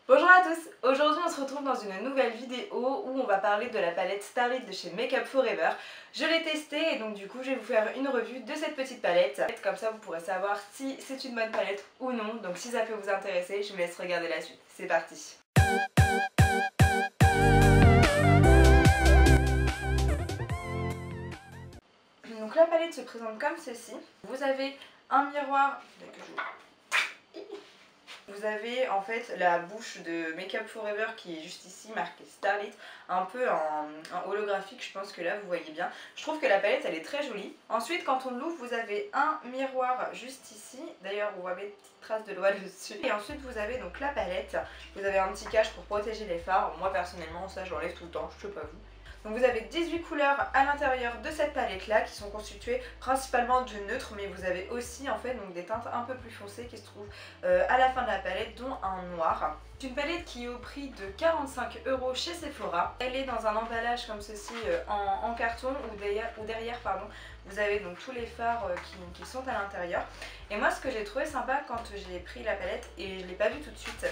Bonjour à tous, aujourd'hui on se retrouve dans une nouvelle vidéo où on va parler de la palette Starlit de chez Make Up For Ever. Je l'ai testée et donc du coup je vais vous faire une revue de cette petite palette. Comme ça vous pourrez savoir si c'est une bonne palette ou non. Donc si ça peut vous intéresser, je vous laisse regarder la suite. C'est parti. Donc la palette se présente comme ceci. Vous avez un miroir. Vous avez en fait la bouche de Make Up For Ever qui est juste ici, marquée Starlit, un peu en holographique, je pense que là vous voyez bien. Je trouve que la palette elle est très jolie. Ensuite quand on l'ouvre vous avez un miroir juste ici, d'ailleurs vous voyez des petites traces de doigts dessus. Et ensuite vous avez donc la palette, vous avez un petit cache pour protéger les fards. Moi personnellement ça je l'enlève tout le temps, je sais pas vous. Donc vous avez 18 couleurs à l'intérieur de cette palette là qui sont constituées principalement de neutres, mais vous avez aussi en fait donc des teintes un peu plus foncées qui se trouvent à la fin de la palette, dont un noir. C'est une palette qui est au prix de 45 € chez Sephora. Elle est dans un emballage comme ceci en carton ou derrière pardon, vous avez donc tous les fards qui sont à l'intérieur. Et moi ce que j'ai trouvé sympa quand j'ai pris la palette, et je ne l'ai pas vu tout de suite,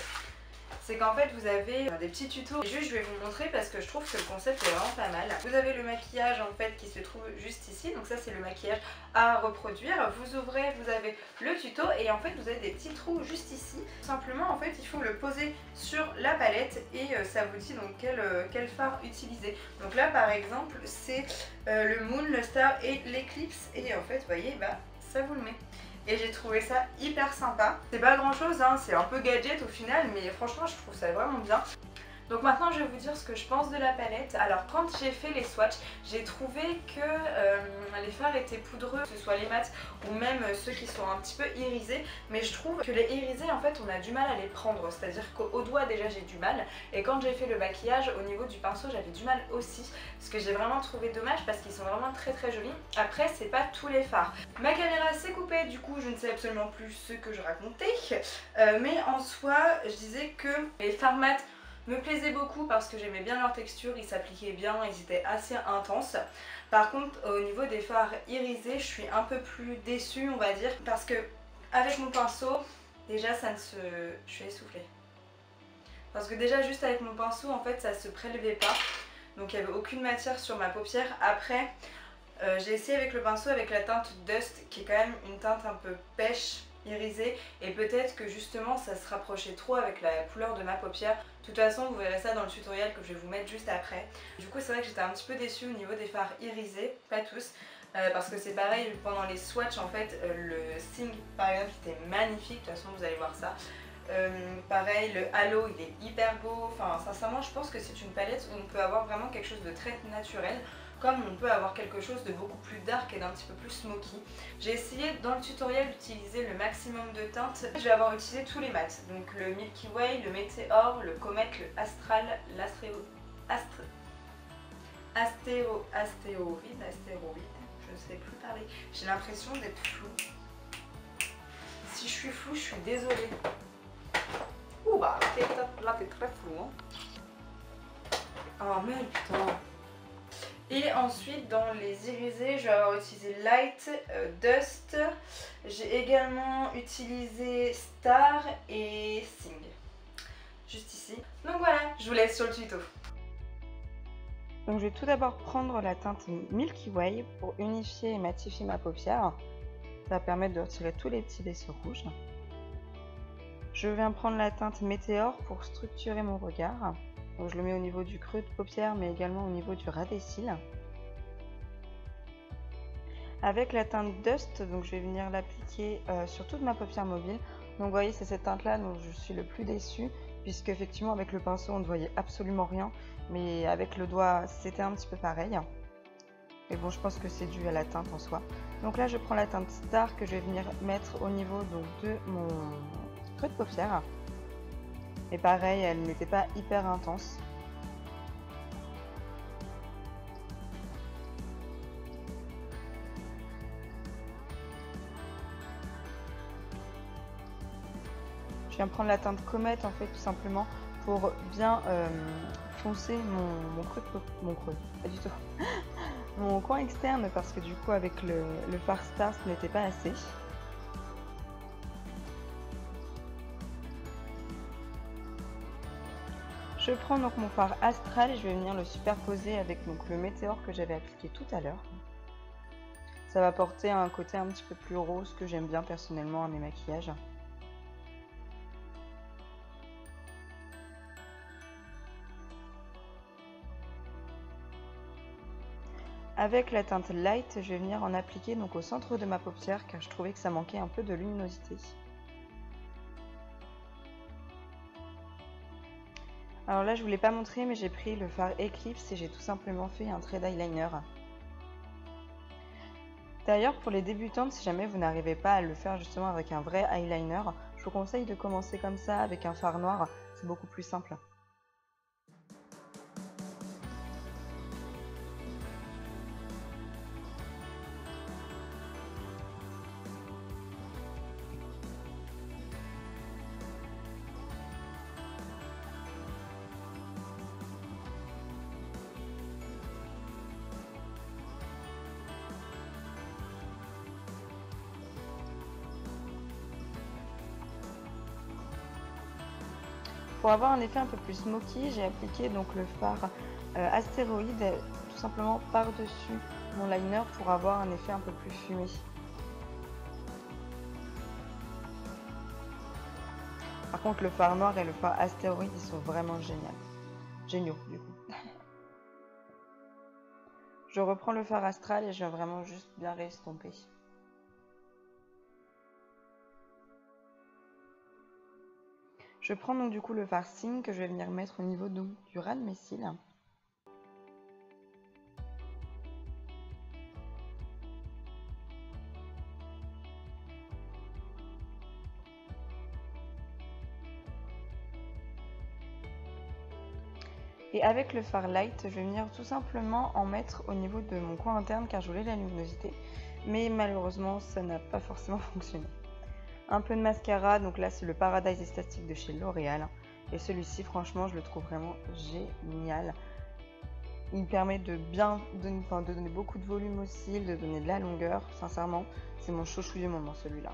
c'est qu'en fait vous avez des petits tutos. Et juste je vais vous montrer parce que je trouve que le concept est vraiment pas mal. Vous avez le maquillage en fait qui se trouve juste ici, donc ça c'est le maquillage à reproduire. Vous ouvrez, vous avez le tuto et en fait vous avez des petits trous juste ici. Simplement en fait il faut le poser sur la palette et ça vous dit donc quel fard utiliser. Donc là par exemple c'est le Moon, le Star et l'Eclipse, et en fait vous voyez bah ça vous le met. Et j'ai trouvé ça hyper sympa. C'est pas grand chose, hein, c'est un peu gadget au final, mais franchement je trouve ça vraiment bien. Donc maintenant je vais vous dire ce que je pense de la palette. Alors quand j'ai fait les swatchs, j'ai trouvé que les fards étaient poudreux, que ce soit les mats ou même ceux qui sont un petit peu irisés. Mais je trouve que les irisés en fait on a du mal à les prendre, c'est-à-dire qu'au doigt déjà j'ai du mal. Et quand j'ai fait le maquillage au niveau du pinceau j'avais du mal aussi. Ce que j'ai vraiment trouvé dommage parce qu'ils sont vraiment très très jolis. Après c'est pas tous les fards. Ma caméra s'est coupée, du coup je ne sais absolument plus ce que je racontais. Mais en soi je disais que les fards mat me plaisaient beaucoup parce que j'aimais bien leur texture, ils s'appliquaient bien, ils étaient assez intenses. Par contre au niveau des fards irisés je suis un peu plus déçue on va dire, parce que avec mon pinceau déjà ça ne se... je suis essoufflée. Parce que déjà juste avec mon pinceau en fait ça se prélevait pas, donc il n'y avait aucune matière sur ma paupière. Après j'ai essayé avec le pinceau avec la teinte Dust qui est quand même une teinte un peu pêche irisée, et peut-être que justement ça se rapprochait trop avec la couleur de ma paupière. De toute façon vous verrez ça dans le tutoriel que je vais vous mettre juste après. Du coup c'est vrai que j'étais un petit peu déçue au niveau des fards irisés, pas tous, parce que c'est pareil pendant les swatchs en fait, le Sing par exemple était magnifique, de toute façon vous allez voir ça. Pareil le halo il est hyper beau, enfin sincèrement je pense que c'est une palette où on peut avoir vraiment quelque chose de très naturel, comme on peut avoir quelque chose de beaucoup plus dark et d'un petit peu plus smoky. J'ai essayé dans le tutoriel d'utiliser le maximum de teintes. Je vais avoir utilisé tous les mats, donc le Milky Way, le Météor, le Comet, le Astral, astéroïde, je ne sais plus parler. J'ai l'impression d'être floue. Si je suis floue, je suis désolée. Ouh bah là t'es très flou hein. Oh mais putain. Et ensuite dans les irisés je vais avoir utilisé Light, Dust, j'ai également utilisé Star et Sing, juste ici. Donc voilà, je vous laisse sur le tuto. Donc je vais tout d'abord prendre la teinte Milky Way pour unifier et matifier ma paupière. Ça va permettre de retirer tous les petits vaisseaux rouges. Je viens prendre la teinte Météor pour structurer mon regard. Donc je le mets au niveau du creux de paupière mais également au niveau du ras des cils. Avec la teinte Dust, donc je vais venir l'appliquer sur toute ma paupière mobile. Donc vous voyez c'est cette teinte là dont je suis le plus déçue, puisque effectivement avec le pinceau on ne voyait absolument rien, mais avec le doigt c'était un petit peu pareil. Mais bon je pense que c'est dû à la teinte en soi. Donc là je prends la teinte Star que je vais venir mettre au niveau donc, de mon creux de paupière. Et pareil, elle n'était pas hyper intense. Je viens prendre la teinte Comet en fait tout simplement pour bien foncer mon coin externe, parce que du coup avec le fard Star ce n'était pas assez. Je prends donc mon fard Astral et je vais venir le superposer avec donc le météore que j'avais appliqué tout à l'heure. Ça va apporter un côté un petit peu plus rose que j'aime bien personnellement à mes maquillages. Avec la teinte Light, je vais venir en appliquer donc au centre de ma paupière car je trouvais que ça manquait un peu de luminosité. Alors là, je vous l'ai pas montré, mais j'ai pris le fard Eclipse et j'ai tout simplement fait un trait d'eyeliner. D'ailleurs, pour les débutantes, si jamais vous n'arrivez pas à le faire justement avec un vrai eyeliner, je vous conseille de commencer comme ça avec un fard noir, c'est beaucoup plus simple. Pour avoir un effet un peu plus smoky, j'ai appliqué donc le fard Astéroïde tout simplement par-dessus mon liner pour avoir un effet un peu plus fumé. Par contre, le fard noir et le fard Astéroïde, ils sont vraiment géniaux du coup. Je reprends le fard Astral et je viens vraiment juste bien réestomper. Je prends donc du coup le fard Sing que je vais venir mettre au niveau du ras de mes cils. Et avec le fard Light, je vais venir tout simplement en mettre au niveau de mon coin interne car je voulais la luminosité. Mais malheureusement, ça n'a pas forcément fonctionné. Un peu de mascara, donc là c'est le Paradise Esthetic de chez L'Oréal. Et celui-ci, franchement, je le trouve vraiment génial. Il me permet de bien donner, de donner beaucoup de volume aux cils, de donner de la longueur. Sincèrement, c'est mon chouchou du moment celui-là.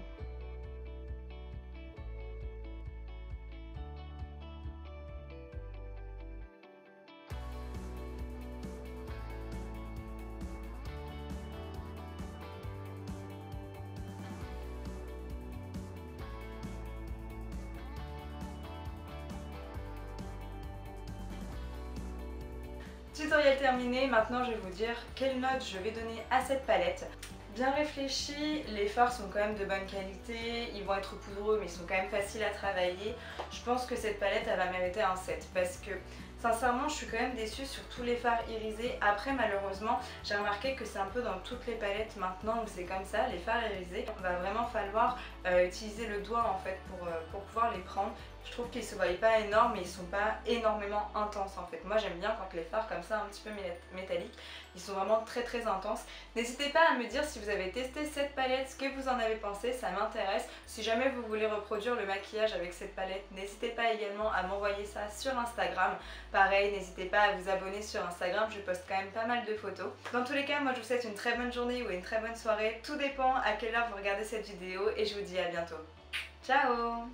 Tutoriel terminé, maintenant je vais vous dire quelle note je vais donner à cette palette. Bien réfléchi, les fards sont quand même de bonne qualité, ils vont être poudreux mais ils sont quand même faciles à travailler. Je pense que cette palette elle va mériter un 7 parce que sincèrement je suis quand même déçue sur tous les fards irisés. Après malheureusement j'ai remarqué que c'est un peu dans toutes les palettes maintenant où c'est comme ça, les fards irisés. Il va vraiment falloir utiliser le doigt en fait pour pouvoir les prendre. Je trouve qu'ils se voient pas énormes mais ils sont pas énormément intenses en fait. Moi j'aime bien quand les fards comme ça un petit peu métalliques, ils sont vraiment très très intenses. N'hésitez pas à me dire si vous avez testé cette palette, ce que vous en avez pensé, ça m'intéresse. Si jamais vous voulez reproduire le maquillage avec cette palette, n'hésitez pas également à m'envoyer ça sur Instagram. Pareil, n'hésitez pas à vous abonner sur Instagram, je poste quand même pas mal de photos. Dans tous les cas, moi je vous souhaite une très bonne journée ou une très bonne soirée. Tout dépend à quelle heure vous regardez cette vidéo et je vous dis à bientôt. Ciao!